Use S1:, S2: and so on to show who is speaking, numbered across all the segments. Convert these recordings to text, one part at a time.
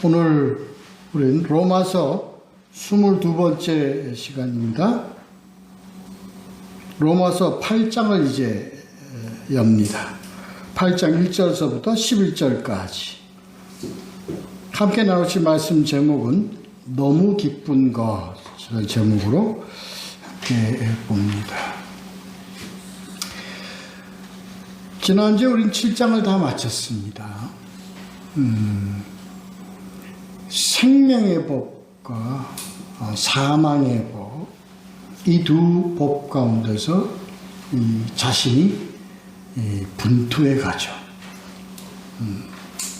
S1: 오늘 우리는 로마서 22번째 시간입니다. 로마서 8장을 이제 엽니다. 8장 1절서부터 11절까지. 함께 나누실 말씀 제목은 너무 기쁜 것이라는 제목으로 함께 봅니다. 지난주에 우린 7장을 다 마쳤습니다. 생명의 법과 사망의 법, 이 두 법 가운데서 자신이 분투해 가죠.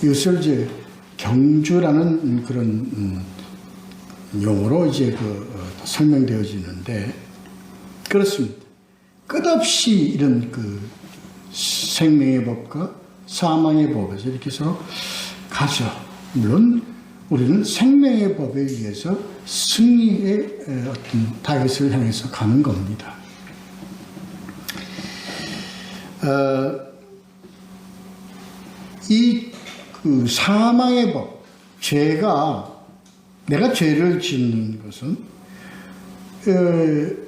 S1: 이것을 이제 경주라는 그런 용어로 이제 설명되어지는데, 그렇습니다. 끝없이 이런 생명의 법과 사망의 법에서 이렇게 서로 가죠. 물론 우리는 생명의 법에 의해서 승리의 어떤 타겟을 향해서 가는 겁니다. 이 사망의 법, 내가 죄를 짓는 것은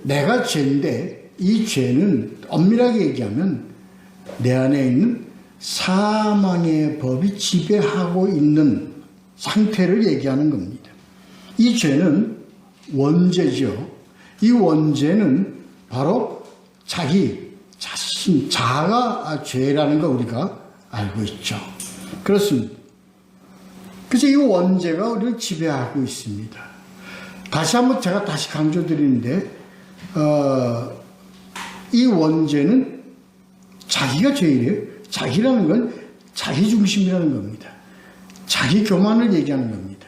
S1: 내가 죄인데, 이 죄는 엄밀하게 얘기하면 내 안에 있는 사망의 법이 지배하고 있는 상태를 얘기하는 겁니다. 이 죄는 원죄죠. 이 원죄는 바로 자가 죄라는 거 우리가 알고 있죠. 그렇습니다. 그래서 이 원죄가 우리를 지배하고 있습니다. 제가 다시 강조드리는데, 이 원죄는 자기가 죄이래요. 자기라는 건 자기 중심이라는 겁니다. 자기 교만을 얘기하는 겁니다.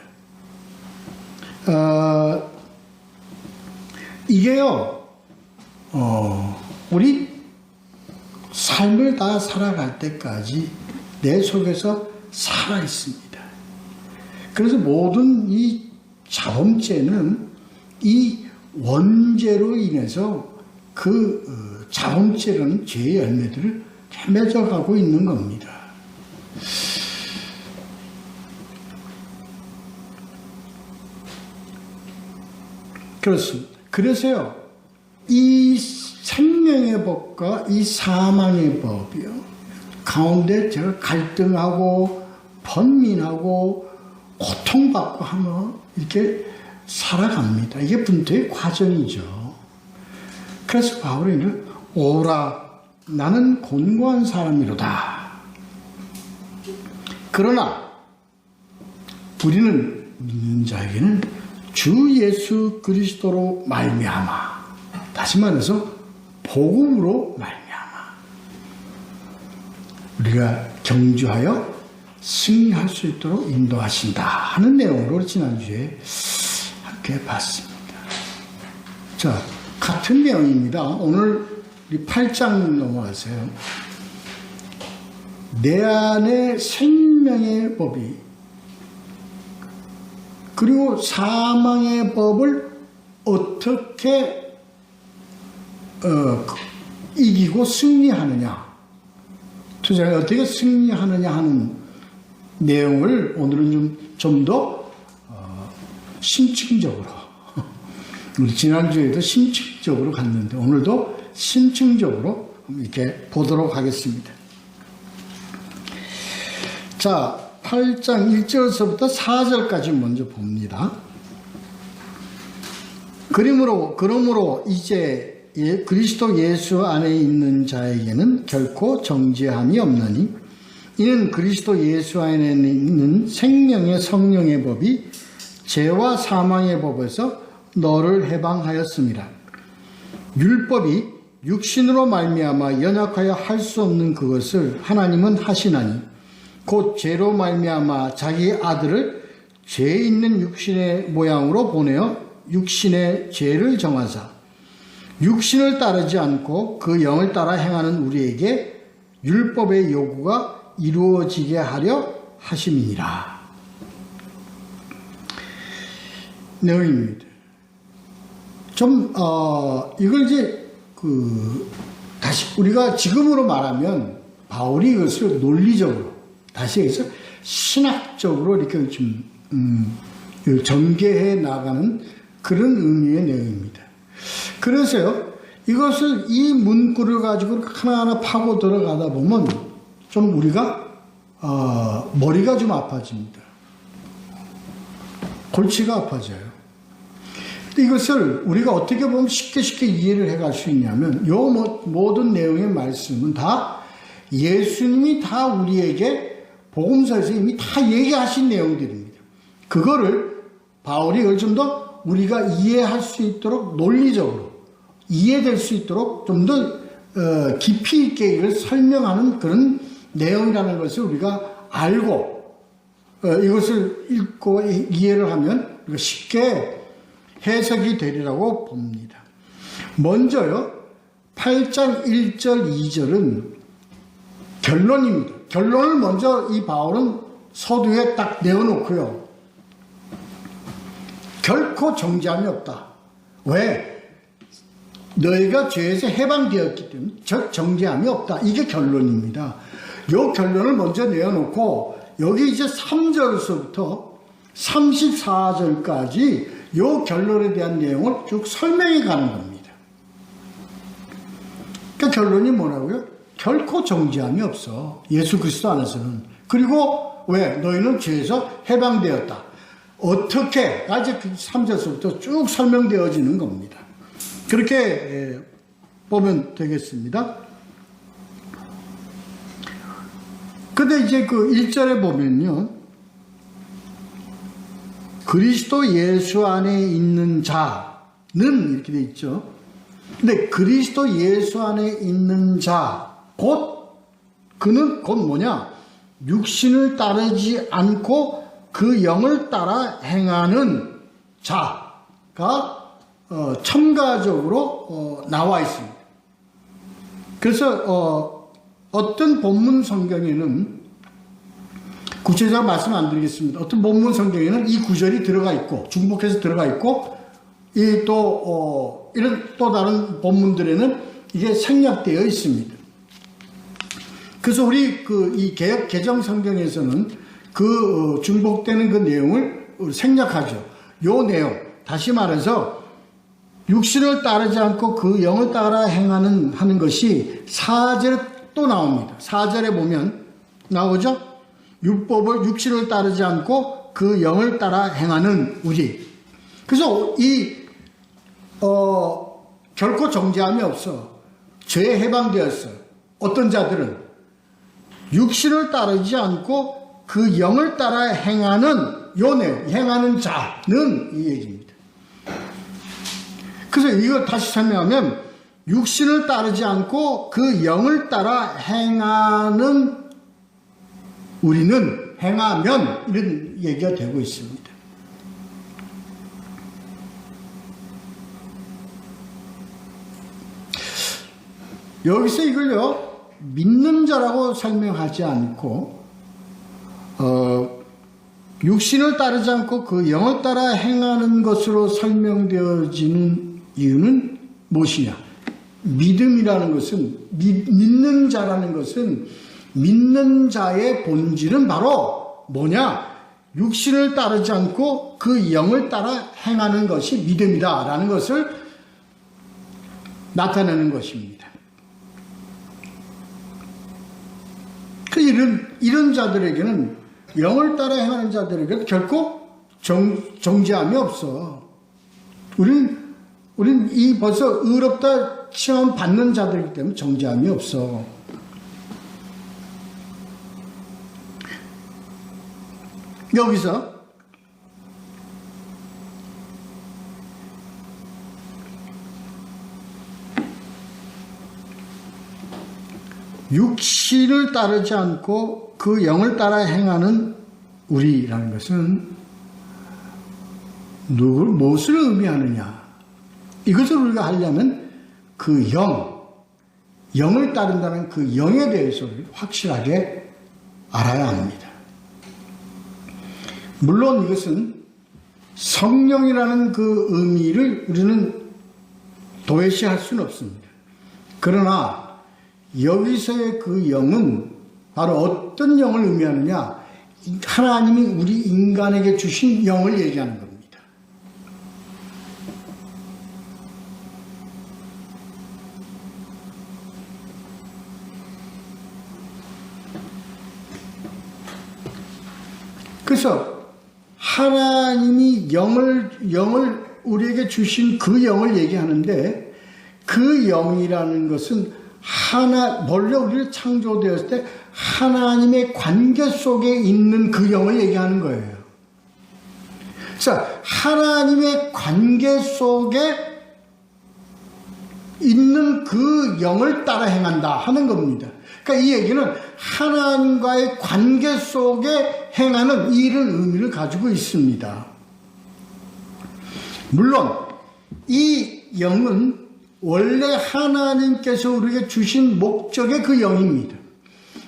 S1: 이게요, 우리 삶을 다 살아갈 때까지 내 속에서 살아 있습니다. 그래서 모든 이 자범죄는 이 원죄로 인해서 자범죄라는 죄의 열매들을 맺어가고 있는 겁니다. 그렇습니다. 그래서요, 이 생명의 법과 이 사망의 법이요, 가운데 제가 갈등하고 번민하고 고통받고 하며 이렇게 살아갑니다. 이게 분투의 과정이죠. 그래서 바울은 오라, 나는 곤고한 사람이로다. 그러나 우리는 믿는 자에게는 주 예수 그리스도로 말미암아, 다시 말해서 복음으로 말미암아 우리가 경주하여 승리할 수 있도록 인도하신다 하는 내용으로 지난주에 함께 봤습니다. 자, 같은 내용입니다. 오늘 우리 8장 넘어가세요. 내 안에 생명의 법이, 그리고 사망의 법을 어떻게 이기고 승리하느냐, 투자가 어떻게 승리하느냐 하는 내용을 오늘은 좀 더 심층적으로, 우리 지난주에도 심층적으로 갔는데 오늘도 심층적으로 이렇게 보도록 하겠습니다. 자, 8장 1절서부터 4절까지 먼저 봅니다. 그러므로 이제 그리스도 예수 안에 있는 자에게는 결코 정죄함이 없나니, 이는 그리스도 예수 안에 있는 생명의 성령의 법이 죄와 사망의 법에서 너를 해방하였습니다. 율법이 육신으로 말미암아 연약하여 할 수 없는 그것을 하나님은 하시나니, 곧 죄로 말미암아 자기 아들을 죄 있는 육신의 모양으로 보내어 육신의 죄를 정하사 육신을 따르지 않고 그 영을 따라 행하는 우리에게 율법의 요구가 이루어지게 하려 하심이니라. 내용입니다. 이걸 이제 다시 우리가 지금으로 말하면 바울이 이것을 논리적으로, 다시 해서 신학적으로 이렇게 좀 전개해 나가는 그런 의미의 내용입니다. 그래서요, 이것을 이 문구를 가지고 하나하나 파고 들어가다 보면 좀 우리가 머리가 좀 아파집니다. 골치가 아파져요. 근데 이것을 우리가 어떻게 보면 쉽게 이해를 해갈 수 있냐면, 요 모든 내용의 말씀은 다 예수님이 다 우리에게 복음서에서 이미 다 얘기하신 내용들입니다. 그거를 바울이 그걸 좀 더 우리가 이해할 수 있도록 논리적으로 이해될 수 있도록 좀 더 깊이 있게 이걸 설명하는 그런 내용이라는 것을 우리가 알고 이것을 읽고 이해를 하면 우리가 쉽게 해석이 되리라고 봅니다. 먼저요, 8장 1절 2절은 결론입니다. 결론을 먼저 이 바울은 서두에 딱 내어놓고요, 결코 정죄함이 없다. 왜? 너희가 죄에서 해방되었기 때문에 즉 정죄함이 없다. 이게 결론입니다. 이 결론을 먼저 내어놓고 여기 이제 3절서부터 34절까지 이 결론에 대한 내용을 쭉 설명해 가는 겁니다. 그러니까 결론이 뭐라고요? 결코 정죄함이 없어. 예수 그리스도 안에서는. 그리고 왜? 너희는 죄에서 해방되었다. 어떻게? 아직 3절서부터 쭉 설명되어지는 겁니다. 그렇게 보면 되겠습니다. 근데 이제 그 1절에 보면요, 그리스도 예수 안에 있는 자는 이렇게 돼 있죠. 근데 그리스도 예수 안에 있는 자, 그는 곧 뭐냐? 육신을 따르지 않고 그 영을 따라 행하는 자가 첨가적으로 나와 있습니다. 그래서 어떤 본문 성경에는, 구체적으로 말씀 안 드리겠습니다. 어떤 본문 성경에는 이 구절이 들어가 있고 중복해서 들어가 있고, 이런 또 다른 본문들에는 이게 생략되어 있습니다. 그래서 우리 이 개역 개정 성경에서는 그 중복되는 그 내용을 생략하죠. 요 내용, 다시 말해서 육신을 따르지 않고 그 영을 따라 하는 것이 4절에 또 나옵니다. 4절에 보면 나오죠. 율법을 육신을 따르지 않고 그 영을 따라 행하는 우리. 그래서 결코 정죄함이 없어. 죄에 해방되었어. 어떤 자들은 육신을 따르지 않고 그 영을 따라 행하는 요 내용, 행하는 자는 이 얘기입니다. 그래서 이거 다시 설명하면 육신을 따르지 않고 그 영을 따라 행하는 우리는, 행하면, 이런 얘기가 되고 있습니다. 여기서 이걸요, 믿는 자라고 설명하지 않고 육신을 따르지 않고 그 영을 따라 행하는 것으로 설명되어지는 이유는 무엇이냐? 믿음이라는 것은, 믿는 자라는 것은, 믿는 자의 본질은 바로 뭐냐? 육신을 따르지 않고 그 영을 따라 행하는 것이 믿음이다 라는 것을 나타내는 것입니다. 이런 자들에게는, 영을 따라 행하는 자들에게는 결코 정죄함이 없어. 우린 이 벌써 의롭다 칭함 받는 자들이기 때문에 정죄함이 없어. 여기서 육신을 따르지 않고 그 영을 따라 행하는 우리라는 것은 무엇을 의미하느냐? 이것을 우리가 하려면 그 영을 따른다는 그 영에 대해서 확실하게 알아야 합니다. 물론 이것은 성령이라는 그 의미를 우리는 도외시할 수는 없습니다. 그러나 여기서의 그 영은 바로 어떤 영을 의미하느냐? 하나님이 우리 인간에게 주신 영을 얘기하는 겁니다. 그래서 하나님이 영을 우리에게 주신 그 영을 얘기하는데, 그 영이라는 것은 원래 우리를 창조되었을 때 하나님의 관계 속에 있는 그 영을 얘기하는 거예요. 그래서 하나님의 관계 속에 있는 그 영을 따라 행한다 하는 겁니다. 그러니까 이 얘기는 하나님과의 관계 속에 행하는 이런 의미를 가지고 있습니다. 물론 이 영은 원래 하나님께서 우리에게 주신 목적의 그 영입니다.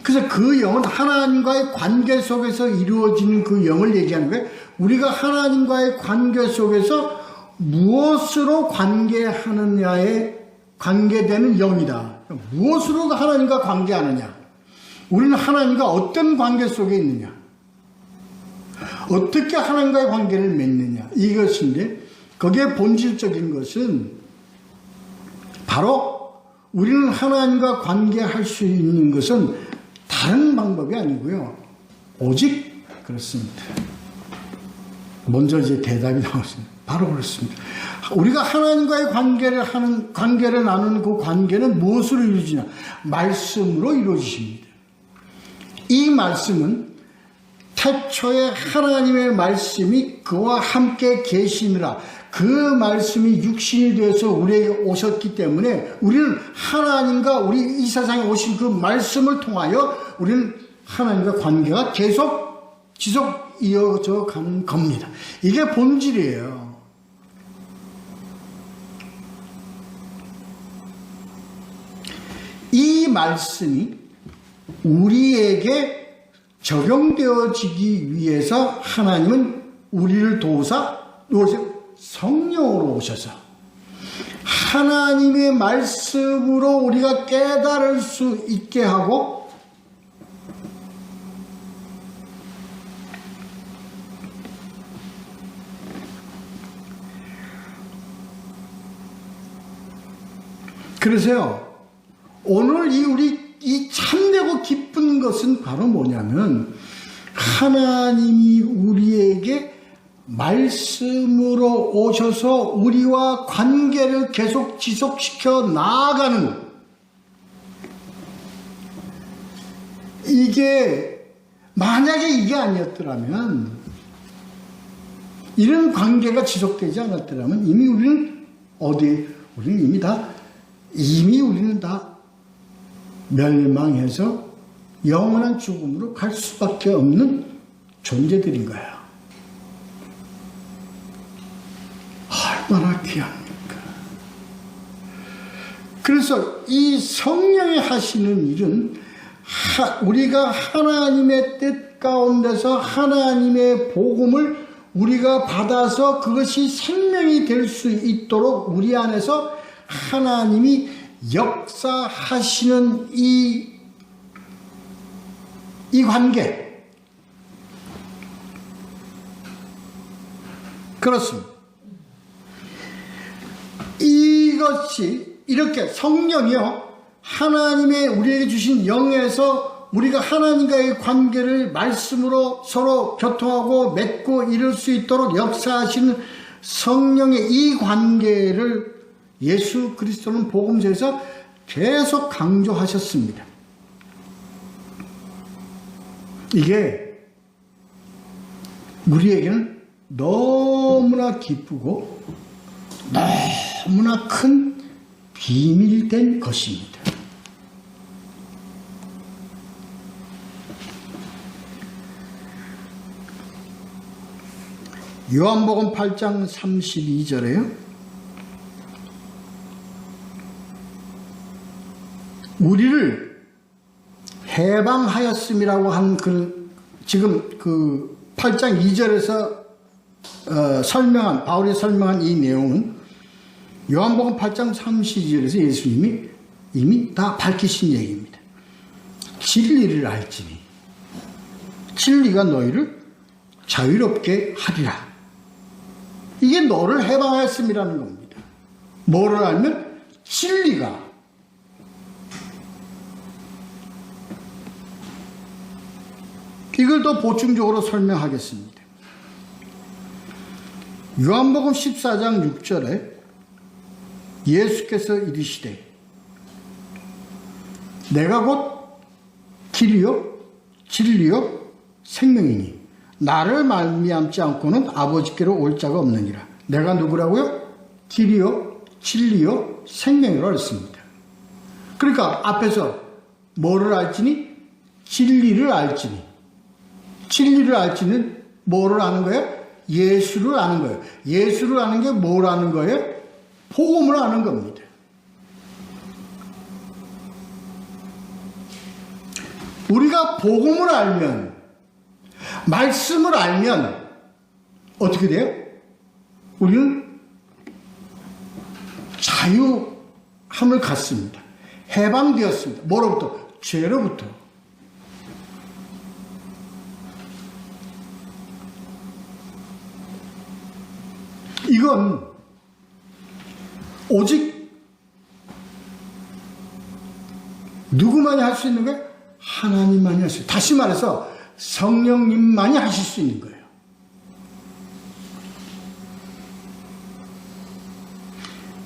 S1: 그래서 그 영은 하나님과의 관계 속에서 이루어지는 그 영을 얘기하는 거예요. 우리가 하나님과의 관계 속에서 무엇으로 관계하느냐에 관계되는 영이다. 무엇으로 하나님과 관계하느냐? 우리는 하나님과 어떤 관계 속에 있느냐? 어떻게 하나님과의 관계를 맺느냐? 이것인데, 거기에 본질적인 것은 바로 우리는 하나님과 관계할 수 있는 것은 다른 방법이 아니고요. 오직 그렇습니다. 먼저 이제 대답이 나왔습니다. 바로 그렇습니다. 우리가 하나님과의 관계를 나누는 그 관계는 무엇으로 이루어지냐? 말씀으로 이루어집니다. 이 말씀은 태초에 하나님의 말씀이 그와 함께 계시느라 그 말씀이 육신이 되어서 우리에게 오셨기 때문에 우리는 하나님과 우리 이 세상에 오신 그 말씀을 통하여 우리는 하나님과 관계가 지속 이어져 가는 겁니다. 이게 본질이에요. 이 말씀이 우리에게 적용되어지기 위해서 하나님은 우리를 도우사 성령으로 오셔서 하나님의 말씀으로 우리가 깨달을 수 있게 하고, 그래서요, 오늘 이 참되고 기쁜 것은 바로 뭐냐면, 하나님이 우리에게 말씀으로 오셔서 우리와 관계를 계속 지속시켜 나아가는, 이게 만약에 이게 아니었더라면, 이런 관계가 지속되지 않았더라면 이미 우리는 우리는 다 멸망해서 영원한 죽음으로 갈 수밖에 없는 존재들인 거야. 얼마나 귀합니까? 그래서 이 성령이 하시는 일은 우리가 하나님의 뜻 가운데서 하나님의 복음을 우리가 받아서 그것이 생명이 될 수 있도록 우리 안에서 하나님이 역사하시는 이 관계. 그렇습니다. 이것이 이렇게 성령이요, 하나님의 우리에게 주신 영에서 우리가 하나님과의 관계를 말씀으로 서로 교통하고 맺고 이룰 수 있도록 역사하시는 성령의 이 관계를 예수 그리스도는 복음서에서 계속 강조하셨습니다. 이게 우리에게는 너무나 기쁘고 너무나 큰 비밀된 것입니다. 요한복음 8장 32절에요. 우리를 해방하였음이라고 한 지금 그 8장 2절에서 바울이 설명한 이 내용은 요한복음 8장 32절에서 예수님이 이미 다 밝히신 얘기입니다. 진리를 알지니 진리가 너희를 자유롭게 하리라. 이게 너를 해방하였음이라는 겁니다. 뭐를 알면? 진리가. 이걸 더 보충적으로 설명하겠습니다. 요한복음 14장 6절에 예수께서 이르시되 내가 곧 길이요 진리요 생명이니 나를 말미암지 않고는 아버지께로 올 자가 없느니라. 내가 누구라고요? 길이요 진리요 생명이라고 했습니다. 그러니까 앞에서 뭐를 알지니? 진리를 알지니. 진리를 알지는 뭐를 아는 거예요? 예수를 아는 거예요. 예수를 아는 게 뭘 아는 거예요? 복음을 아는 겁니다. 우리가 복음을 알면, 말씀을 알면 어떻게 돼요? 우리는 자유함을 갖습니다. 해방되었습니다. 뭐로부터? 죄로부터. 이건 오직 누구만이 할 수 있는 거예요? 하나님만이 할 수 있어요. 다시 말해서 성령님만이 하실 수 있는 거예요.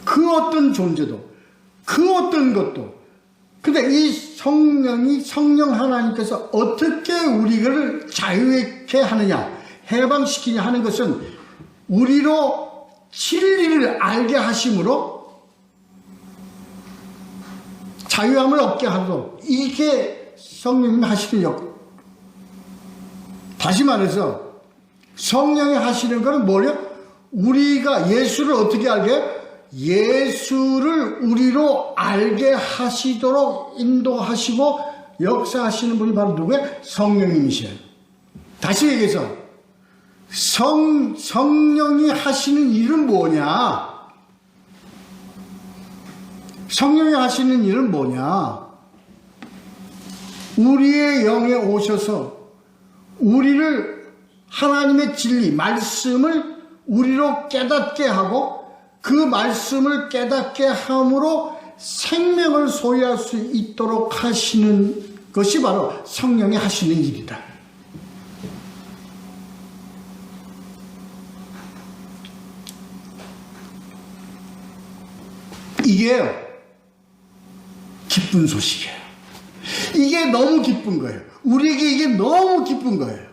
S1: 그 어떤 존재도, 그 어떤 것도. 근데 이 성령 하나님께서 어떻게 우리를 자유케 하느냐, 해방시키냐 하는 것은 우리로 진리를 알게 하심으로 자유함을 얻게 하도록, 이게 성령님이 하시는 역. 다시 말해서 성령이 하시는 것은 뭐냐? 우리가 예수를 어떻게 알게 해요? 예수를 우리로 알게 하시도록 인도하시고 역사하시는 분이 바로 누구예요? 성령님이셔요. 다시 얘기해서 성령이 하시는 일은 뭐냐? 성령이 하시는 일은 뭐냐? 우리의 영에 오셔서 우리를 하나님의 진리, 말씀을 우리로 깨닫게 하고 그 말씀을 깨닫게 함으로 생명을 소유할 수 있도록 하시는 것이 바로 성령이 하시는 일이다. 이게요, 기쁜 소식이에요. 이게 너무 기쁜 거예요. 우리에게 이게 너무 기쁜 거예요.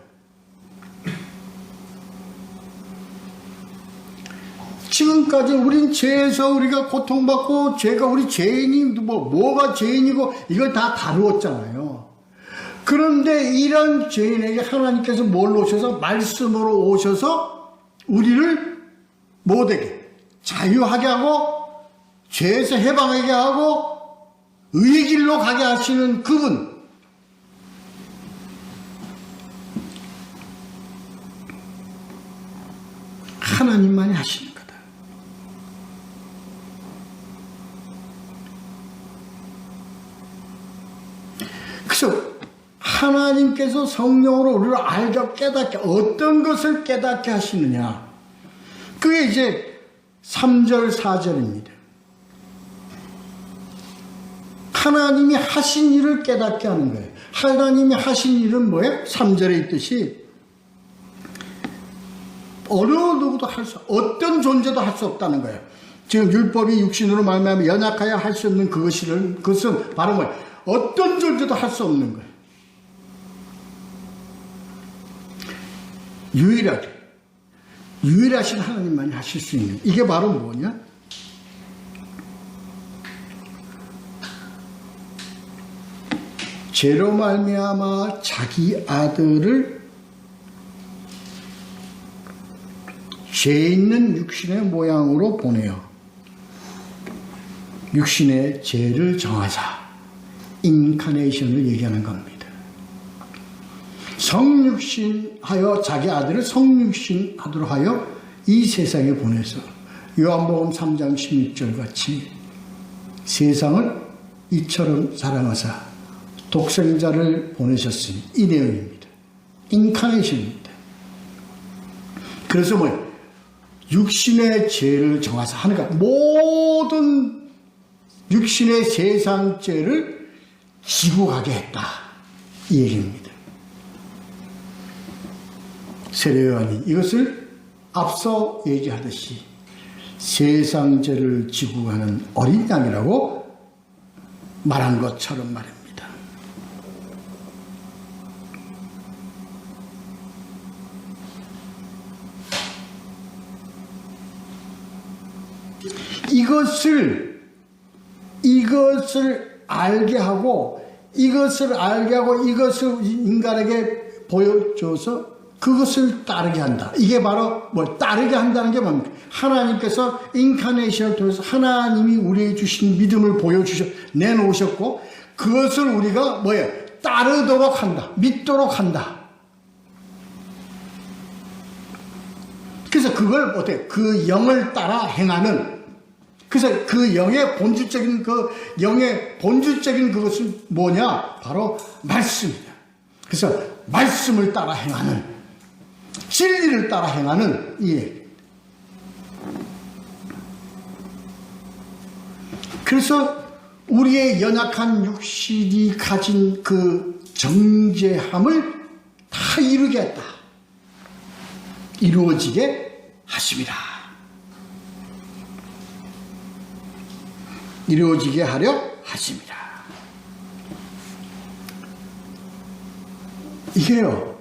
S1: 지금까지 우린 죄에서 우리가 고통받고, 죄가 우리 죄인이 뭐가 죄인이고 이걸 다 다루었잖아요. 그런데 이런 죄인에게 하나님께서 뭘로 오셔서? 말씀으로 오셔서 우리를 뭐되게? 자유하게 하고 죄에서 해방하게 하고 의의 길로 가게 하시는 그분. 하나님만이 하시는 거다. 그래서 하나님께서 성령으로 우리를 알게 깨닫게, 어떤 것을 깨닫게 하시느냐, 그게 이제 3절 4절입니다. 하나님이 하신 일을 깨닫게 하는 거예요. 하나님이 하신 일은 뭐예요? 3절에 있듯이 어느 누구도 할 수, 어떤 존재도 할 수 없다는 거예요. 지금 율법이 육신으로 말미암아 연약하여 할 수 없는 그것은 바로 뭐예요? 어떤 존재도 할 수 없는 거예요. 유일하신 하나님만이 하실 수 있는, 이게 바로 뭐냐? 죄로 말미암아 자기 아들을 죄 있는 육신의 모양으로 보내어 육신의 죄를 정하자. 인카네이션을 얘기하는 겁니다. 성육신하여 자기 아들을 성육신하도록 하여 이 세상에 보내서 요한복음 3장 16절 같이 세상을 이처럼 사랑하사 독생자를 보내셨으니, 이 내용입니다. 인카네이션입니다. 그래서 뭐 육신의 죄를 정하사 하니까 모든 육신의 세상죄를 지고 가게 했다 이 얘기입니다. 세례요한이 이것을 앞서 얘기하듯이 세상죄를 지고 가는 어린 양이라고 말한 것처럼 말입니다. 이것을 알게 하고 이것을 인간에게 보여줘서 그것을 따르게 한다. 이게 바로 따르게 한다는 게 뭡니까? 하나님께서 인카네이션을 통해서 하나님이 우리에게 주신 믿음을 내놓으셨고 그것을 우리가 따르도록 한다. 믿도록 한다. 그래서 그걸 그 영을 따라 행하는, 그래서 그 영의 본질적인 그것은 뭐냐? 바로 말씀이다. 그래서 말씀을 따라 행하는, 진리를 따라 행하는 이 얘기. 그래서 우리의 연약한 육신이 가진 그 정죄함을 다 이루겠다. 이루어지게 하십니다. 이루어지게 하려 하십니다. 이게요.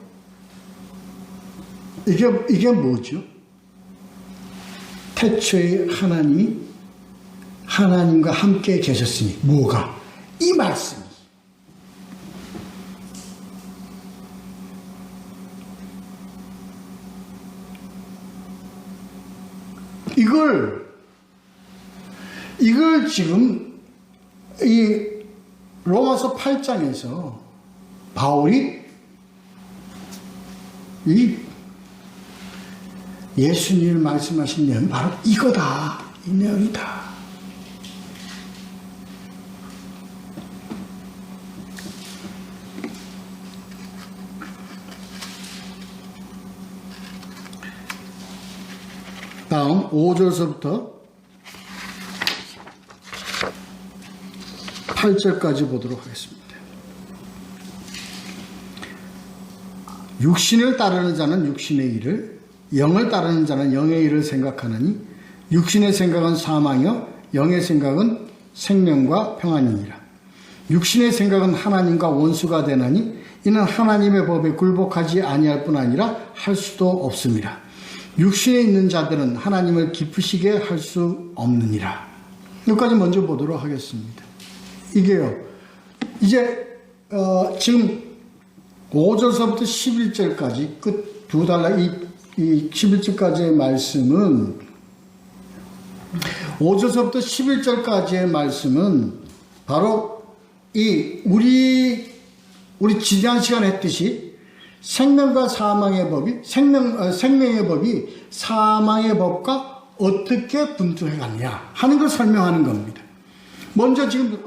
S1: 이게 뭐죠? 태초에 하나님과 함께 계셨으니 뭐가? 이 말씀이. 이걸 지금 이 로마서 8장에서 바울이 이 예수님이 말씀하신 내용이 바로 이거다. 이 내용이다. 다음 5절서부터 8절까지 보도록 하겠습니다. 육신을 따르는 자는 육신의 일을, 영을 따르는 자는 영의 일을 생각하느니 육신의 생각은 사망이요 영의 생각은 생명과 평안이니라. 육신의 생각은 하나님과 원수가 되나니 이는 하나님의 법에 굴복하지 아니할 뿐 아니라 할 수도 없습니다. 육신에 있는 자들은 하나님을 기쁘시게 할 수 없느니라. 여기까지 먼저 보도록 하겠습니다. 이게요, 이제 지금 5절서부터 11절까지 그 두 달라 이 11절까지의 말씀은 5절서부터 11절까지의 말씀은 바로 이 우리 지난 시간에 했듯이 생명과 사망의 법이 생명의 법이 사망의 법과 어떻게 분투해 갔냐 하는 걸 설명하는 겁니다. 먼저 지금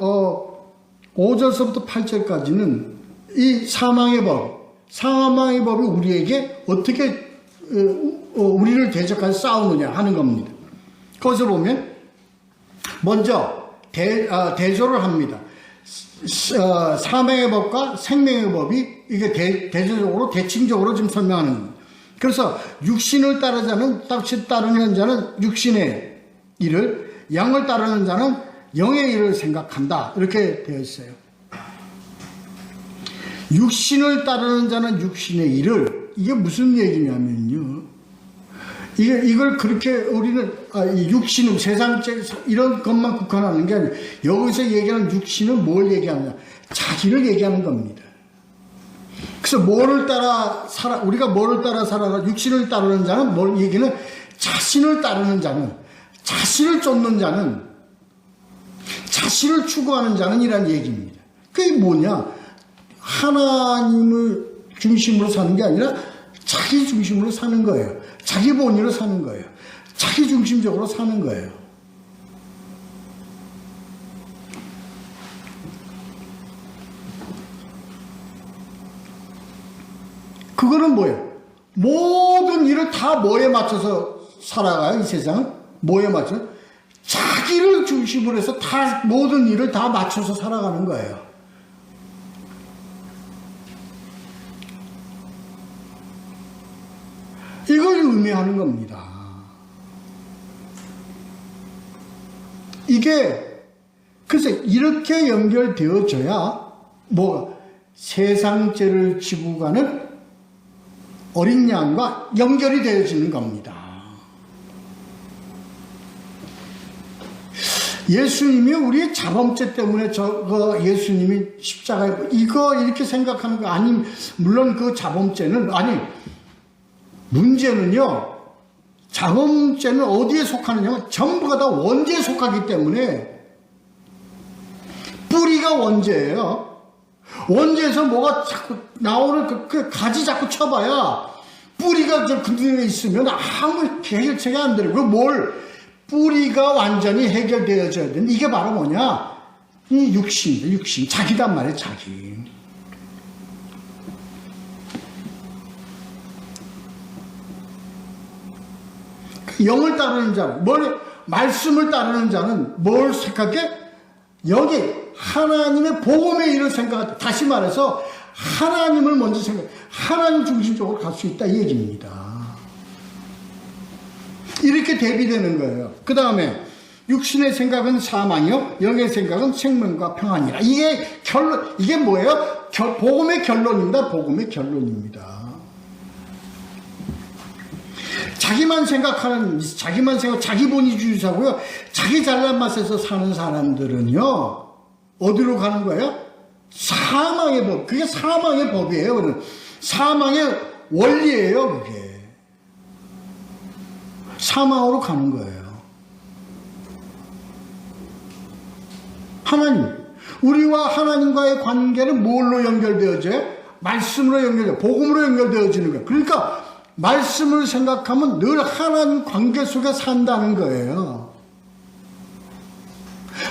S1: 5절서부터 8절까지는 이 사망의 법이 우리에게 어떻게 우리를 대적해서 싸우느냐 하는 겁니다. 거기서 보면 먼저 대조를 합니다. 사망의 법과 생명의 법이 이게 대조적으로 대칭적으로 지금 설명하는 겁니다. 그래서 육신을 따르는 자는 육신의 일을, 영을 따르는 자는 영의 일을 생각한다. 이렇게 되어 있어요. 육신을 따르는 자는 육신의 일을, 이게 무슨 얘기냐면요. 이걸 그렇게 우리는 육신은 세상적 이런 것만 국한하는 게 아니라 여기서 얘기하는 육신은 뭘 얘기하느냐? 자기를 얘기하는 겁니다. 그래서 우리가 뭐를 따라 살아라? 육신을 따르는 자는 뭘 얘기는 자신을 따르는 자는, 자신을 쫓는 자는, 자신을 추구하는 자는 이란 얘기입니다. 그게 뭐냐? 하나님을 중심으로 사는 게 아니라 자기 중심으로 사는 거예요. 자기 본의로 사는 거예요. 자기 중심적으로 사는 거예요. 그거는 뭐예요? 모든 일을 다 뭐에 맞춰서 살아가요? 이 세상은 뭐에 맞춰? 자기를 중심으로 해서 다 모든 일을 다 맞춰서 살아가는 거예요. 이걸 의미하는 겁니다. 이게 그래서 이렇게 연결되어져야 뭐 세상죄를 지고 가는 어린 양과 연결이 되어지는 겁니다. 예수님이 우리의 자범죄 때문에 예수님이 십자가에 이거 이렇게 생각하는 거 아니, 물론 그 자범죄는 아니, 문제는요, 자범죄는 어디에 속하느냐면 전부가 다 원죄에 속하기 때문에 뿌리가 원죄예요. 원죄에서 뭐가 자꾸 나오는 그 가지 자꾸 쳐봐야 뿌리가 그대로 있으면 아무 해결책이 안 되는 뭘 뿌리가 완전히 해결되어져야 되는 이게 바로 뭐냐? 이 육신 자기단 말이에요. 자기. 영을 따르는 자는 말씀을 따르는 자는 뭘 생각해? 여기 하나님의 복음의 일을 생각할 때 다시 말해서 하나님을 먼저 하나님 중심적으로 갈 수 있다 이 얘기입니다. 이렇게 대비되는 거예요. 그 다음에 육신의 생각은 사망이요, 영의 생각은 생명과 평안이라. 이게 결론, 이게 뭐예요? 복음의 결론입니다. 복음의 결론입니다. 자기만 생각하는, 자기본위주의자고요. 자기 잘난 맛에서 사는 사람들은요, 어디로 가는 거예요? 사망의 법. 그게 사망의 법이에요. 사망의 원리예요, 그게. 사망으로 가는 거예요. 하나님. 우리와 하나님과의 관계는 뭘로 연결되어져요? 말씀으로 연결돼요. 복음으로 연결되어지는 거예요. 그러니까, 말씀을 생각하면 늘 하나님 관계 속에 산다는 거예요.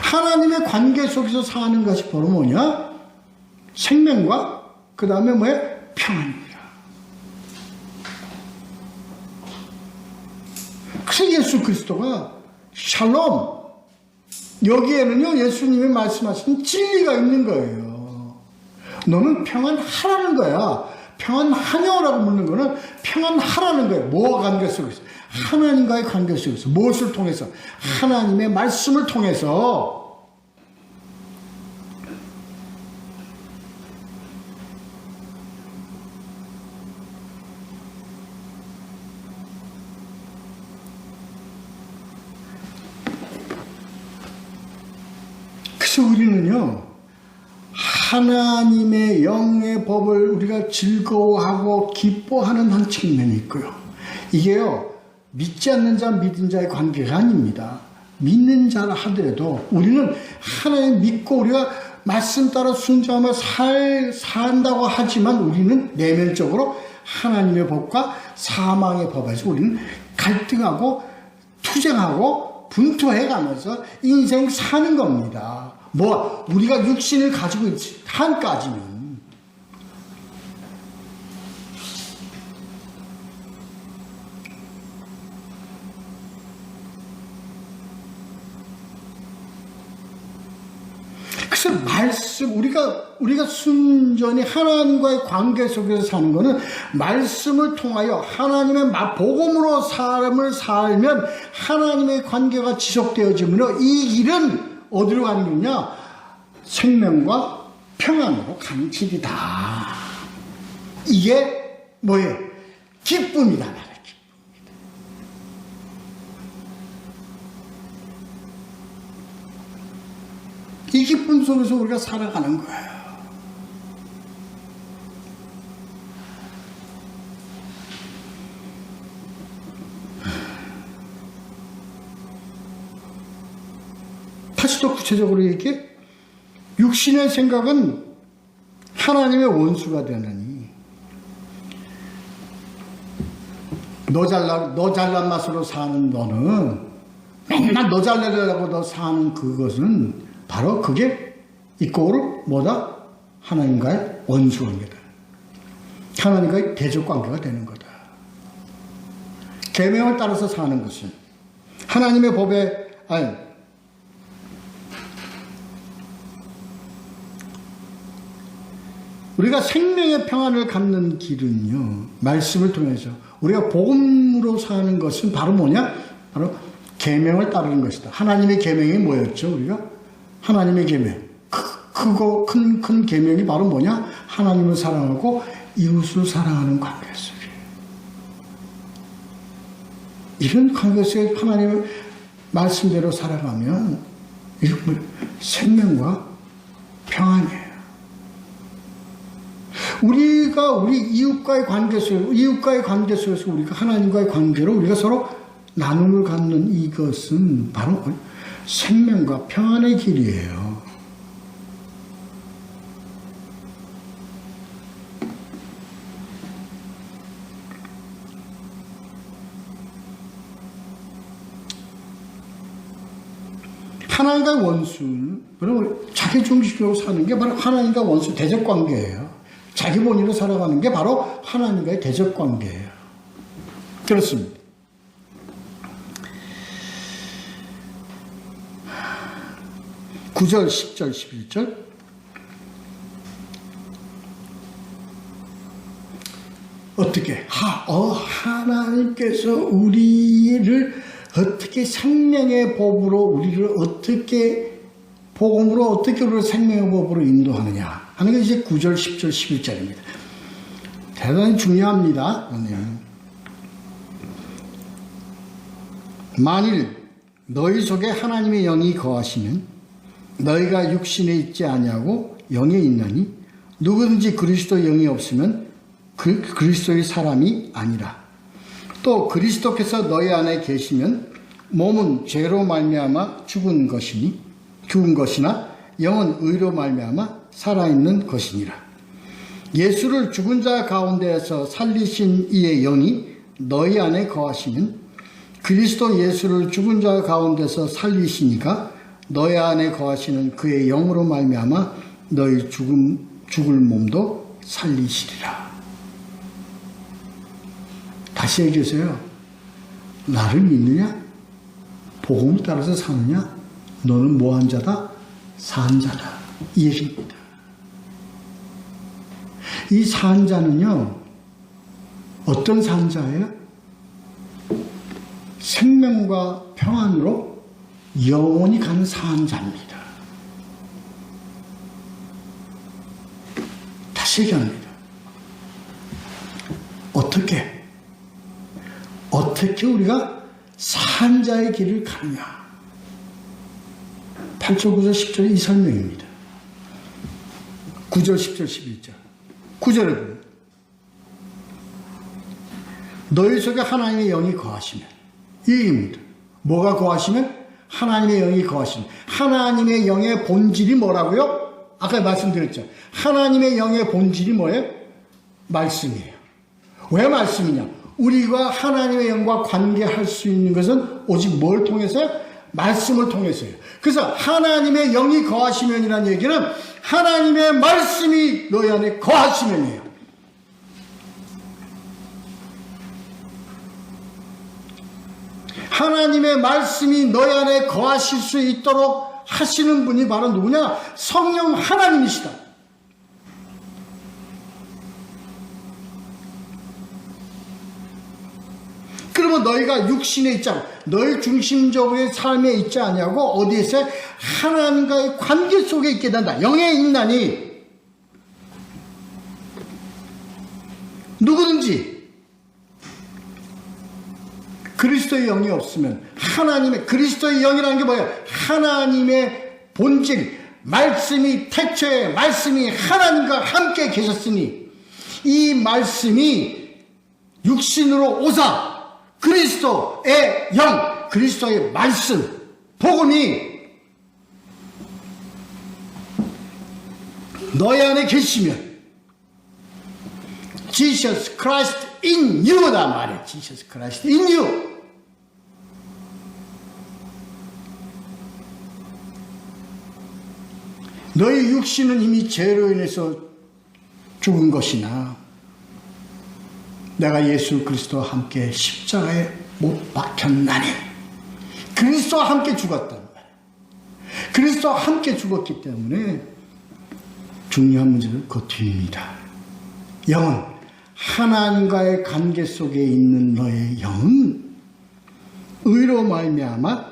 S1: 하나님의 관계 속에서 사는 것이 바로 뭐냐? 생명과 그 다음에 뭐예요? 평안입니다. 그래서 예수 그리스도가 샬롬, 여기에는요 예수님이 말씀하신 진리가 있는 거예요. 너는 평안하라는 거야. 평안하냐라고 묻는 거는 평안하라는 거예요. 뭐와 관계 속에서? 하나님과의 관계 속에서. 무엇을 통해서? 하나님의 말씀을 통해서. 그래서 우리는요 하나님의 영의 법을 우리가 즐거워하고 기뻐하는 한 측면이 있고요. 이게요, 믿지 않는 자, 믿은 자의 관계가 아닙니다. 믿는 자라 하더라도 우리는 하나님 믿고 우리가 말씀 따라 순종하며 산다고 하지만 우리는 내면적으로 하나님의 법과 사망의 법에서 우리는 갈등하고 투쟁하고 분투해 가면서 인생 사는 겁니다. 뭐 우리가 육신을 가지고 있지 한까지는 그래서 말씀 우리가 순전히 하나님과의 관계 속에서 사는 것은 말씀을 통하여 하나님의 복음으로 삶을 살면 하나님의 관계가 지속되어지므로 이 길은 어디로 가는 거냐? 생명과 평안으로 가는 길이다. 이게 뭐예요? 기쁨이다 말이에요. 이 기쁨 속에서 우리가 살아가는 거예요. 다시 또 구체적으로 얘기해. 육신의 생각은 하나님의 원수가 되느니 너 잘난 맛으로 사는 너는 맨날 너 잘내려고 너 사는 그것은 바로 그게 이꼬로 뭐다? 하나님과의 원수입니다. 하나님과의 대적 관계가 되는 거다. 계명을 따라서 사는 것은 하나님의 법에 우리가 생명의 평안을 갖는 길은요, 말씀을 통해서 우리가 복음으로 사는 것은 바로 뭐냐? 바로 계명을 따르는 것이다. 하나님의 계명이 뭐였죠? 우리가 하나님의 계명, 크고 큰 계명이 바로 뭐냐? 하나님을 사랑하고 이웃을 사랑하는 관계 속에, 이런 관계 속에 하나님의 말씀대로 살아가면 생명과 평안이에요. 우리가 우리 이웃과의 관계 속에서 우리가 하나님과의 관계로 우리가 서로 나눔을 갖는 이것은 바로 생명과 평안의 길이에요. 하나님과 원수, 여러분, 자기 중심으로 사는 게 바로 하나님과 원수 대적 관계예요. 자기 본위로 살아가는 게 바로 하나님과의 대적 관계예요. 그렇습니다. (9절) (10절) (11절) 어떻게? 하나님께서 우리를 어떻게 생명의 법으로 우리를 어떻게 복음으로 어떻게 우리를 생명의 법으로 인도하느냐 하는 게 이제 9절, 10절, 11절입니다. 대단히 중요합니다. 만일 너희 속에 하나님의 영이 거하시면 너희가 육신에 있지 아니하고 영에 있나니 누구든지 그리스도의 영이 없으면 그리스도의 사람이 아니라. 또 그리스도께서 너희 안에 계시면 몸은 죄로 말미암아 죽은 것이나 영은 의로 말미암아 살아있는 것이니라. 예수를 죽은 자 가운데에서 살리신 이의 영이 너희 안에 거하시면 그리스도 예수를 죽은 자 가운데서 살리시니까 너희 안에 거하시는 그의 영으로 말미암아 너희 죽을 몸도 살리시리라. 다시 얘기해서요. 나를 믿느냐? 복음을 따라서 사느냐? 너는 뭐한 자다? 산 자다. 이 얘기입니다. 이 산 자는요, 어떤 산 자예요? 생명과 평안으로 영원히 가는 산 자입니다. 다시 얘기합니다. 어떻게 우리가 산 자의 길을 가느냐? 8절, 9절, 10절 이 설명입니다. 9절, 10절, 11절. 9절에 보면 너희 속에 하나님의 영이 거하시면, 이 얘기입니다. 뭐가 거하시면? 하나님의 영이 거하시면. 하나님의 영의 본질이 뭐라고요? 아까 말씀드렸죠. 하나님의 영의 본질이 뭐예요? 말씀이에요. 왜 말씀이냐? 우리가 하나님의 영과 관계할 수 있는 것은 오직 뭘 통해서요? 말씀을 통해서요. 그래서 하나님의 영이 거하시면이라는 얘기는 하나님의 말씀이 너희 안에 거하시면이에요. 하나님의 말씀이 너희 안에 거하실 수 있도록 하시는 분이 바로 누구냐? 성령 하나님이시다. 그러면 너희가 육신에 있지 않고 너희 중심적으로의 삶에 있지 아니하고 어디에서 하나님과의 관계 속에 있게 된다. 영에 있나니 누구든지 그리스도의 영이 없으면 하나님의 그리스도의 영이라는 게 뭐예요? 하나님의 본질 말씀이 태초에 말씀이 하나님과 함께 계셨으니 이 말씀이 육신으로 오사 그리스도의 영, 그리스도의 말씀, 복음이 너희 안에 계시면 Jesus Christ in you다 말이야. Jesus Christ in you. 너희 육신은 이미 죄로 인해서 죽은 것이나 내가 예수 그리스도와 함께 십자가에 못 박혔나니. 그리스도와 함께 죽었단 말이에요. 그리스도와 함께 죽었기 때문에 중요한 문제는 그 뒤입니다. 영은 하나님과의 관계 속에 있는 너의 영은 의로 말미암아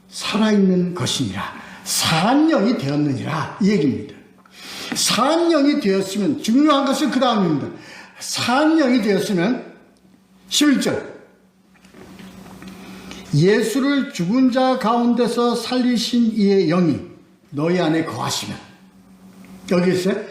S1: 살아있는 것이니라. 사한 영이 되었느니라 이 얘기입니다. 사한 영이 되었으면 중요한 것은 그 다음입니다. 사한 영이 되었으면 11절 예수를 죽은 자 가운데서 살리신 이의 영이 너희 안에 거하시면, 여기 있어요.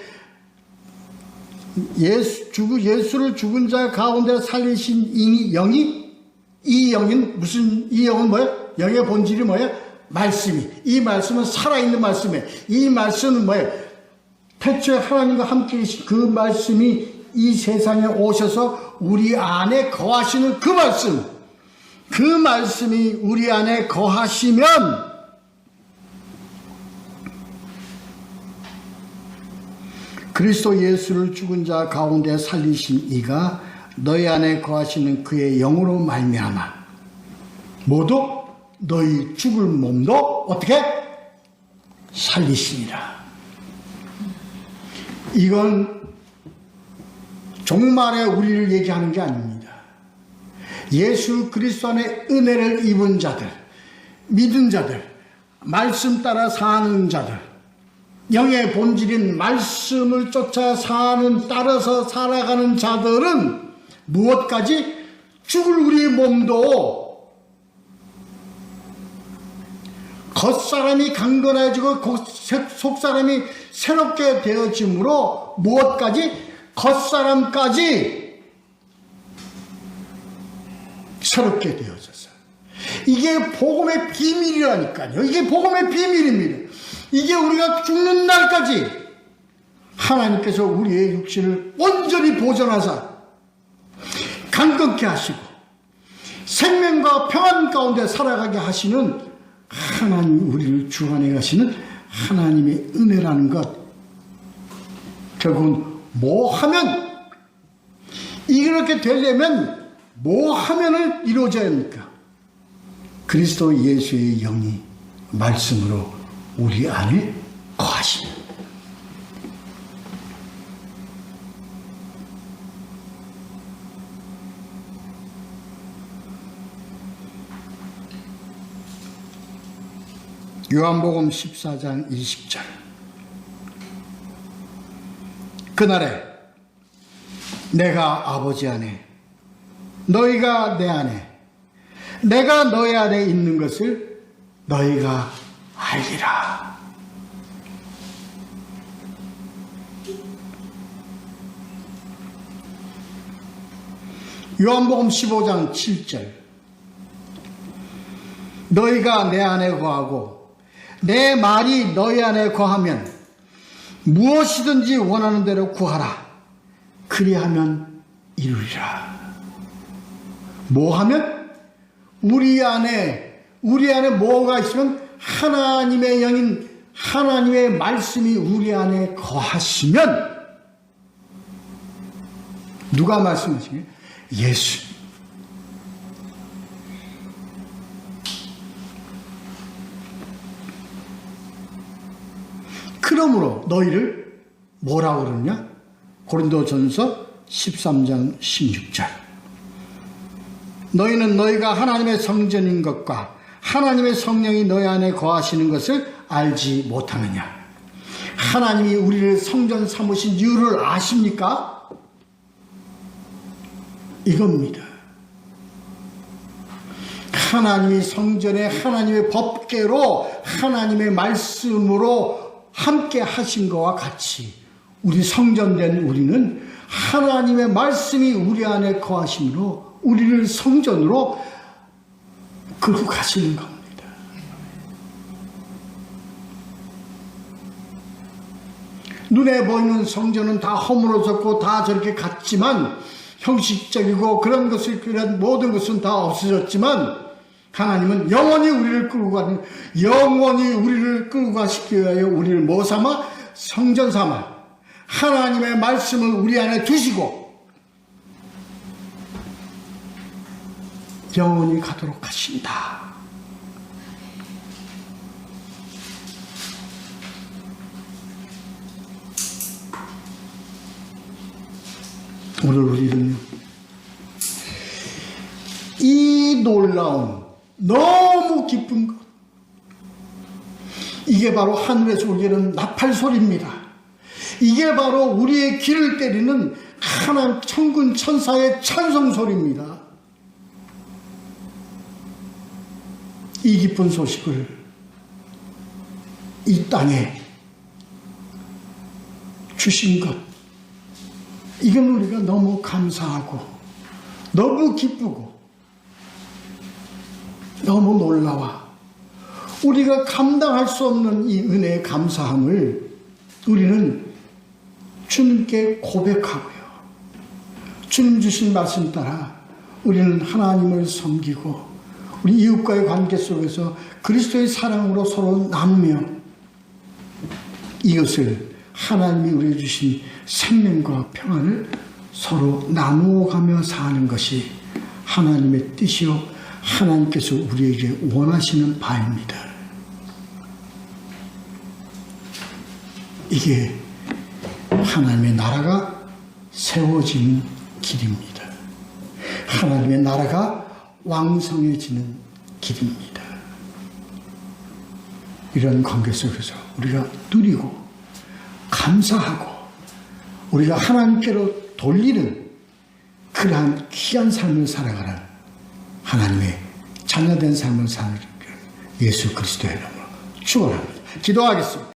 S1: 예수를 죽은 자 가운데 살리신 이 영이, 이 영은 무슨, 이 영은 뭐예요? 영의 본질이 뭐예요? 말씀이. 이 말씀은 살아있는 말씀이에요. 이 말씀은 뭐예요? 태초에 하나님과 함께 계신 그 말씀이 이 세상에 오셔서 우리 안에 거하시는 그 말씀. 그 말씀이 우리 안에 거하시면 그리스도 예수를 죽은 자 가운데 살리신 이가 너희 안에 거하시는 그의 영으로 말미암아 모두 너희 죽을 몸도 어떻게? 살리시니라. 이건 종말에 우리를 얘기하는 게 아닙니다. 예수 그리스도 안에 은혜를 입은 자들, 믿은 자들, 말씀 따라 사는 자들, 영의 본질인 말씀을 쫓아 따라서 살아가는 자들은 무엇까지? 죽을 우리 몸도 겉사람이 강건해지고 속사람이 새롭게 되어짐으로 무엇까지? 겉사람까지 새롭게 되어졌어요. 이게 복음의 비밀이라니까요. 이게 복음의 비밀입니다. 이게 우리가 죽는 날까지 하나님께서 우리의 육신을 온전히 보존하사 강건케 하시고 생명과 평안 가운데 살아가게 하시는 하나님, 우리를 주 안에 가시는 하나님의 은혜라는 것. 결국은 뭐 하면, 이렇게 되려면 뭐 하면을 이루어져야 합니까? 그리스도 예수의 영이 말씀으로 우리 안에 거하시는. 요한복음 14장 20절 그날에 내가 아버지 안에 너희가 내 안에 내가 너희 안에 있는 것을 너희가 알리라. 요한복음 15장 7절 너희가 내 안에 거하고 내 말이 너희 안에 거하면 무엇이든지 원하는 대로 구하라. 그리하면 이루리라. 뭐 하면? 우리 안에 뭐가 있으면 하나님의 영인 하나님의 말씀이 우리 안에 거하시면, 누가 말씀하시면? 예수. 그러므로 너희를 뭐라고 그러냐? 고린도전서 13장 16절 너희는 너희가 하나님의 성전인 것과 하나님의 성령이 너희 안에 거하시는 것을 알지 못하느냐. 하나님이 우리를 성전 삼으신 이유를 아십니까? 이겁니다. 하나님이 성전에 하나님의 법궤로 하나님의 말씀으로 함께 하신 것과 같이 우리 성전된 우리는 하나님의 말씀이 우리 안에 거하심으로 우리를 성전으로 끌고 가시는 겁니다. 눈에 보이는 성전은 다 허물어졌고 다 저렇게 같지만, 형식적이고 그런 것을, 그런 모든 것은 다 없어졌지만, 하나님은 영원히 우리를 끌고 가는, 영원히 우리를 끌고 가시기 위하여 우리를 뭐 삼아? 성전 삼아 하나님의 말씀을 우리 안에 두시고 영원히 가도록 하신다. 오늘 우리는 이 놀라운 너무 기쁜 것, 이게 바로 하늘에서 울리는 나팔 소리입니다. 이게 바로 우리의 귀를 때리는 하나님 천군 천사의 찬송 소리입니다. 이 기쁜 소식을 이 땅에 주신 것, 이건 우리가 너무 감사하고 너무 기쁘고 너무 놀라워 우리가 감당할 수 없는 이 은혜의 감사함을 우리는 주님께 고백하고요. 주님 주신 말씀 따라 우리는 하나님을 섬기고 우리 이웃과의 관계 속에서 그리스도의 사랑으로 서로 나누며 이것을 하나님이 우리에게 주신 생명과 평안을 서로 나누어가며 사는 것이 하나님의 뜻이요 하나님께서 우리에게 원하시는 바입니다. 이게 하나님의 나라가 세워지는 길입니다. 하나님의 나라가 왕성해지는 길입니다. 이런 관계 속에서 우리가 누리고 감사하고 우리가 하나님께로 돌리는 그러한 귀한 삶을 살아가는 하나님의 자녀된 삶을 사는 예수 그리스도의 이름으로 축원합니다. 기도하겠습니다.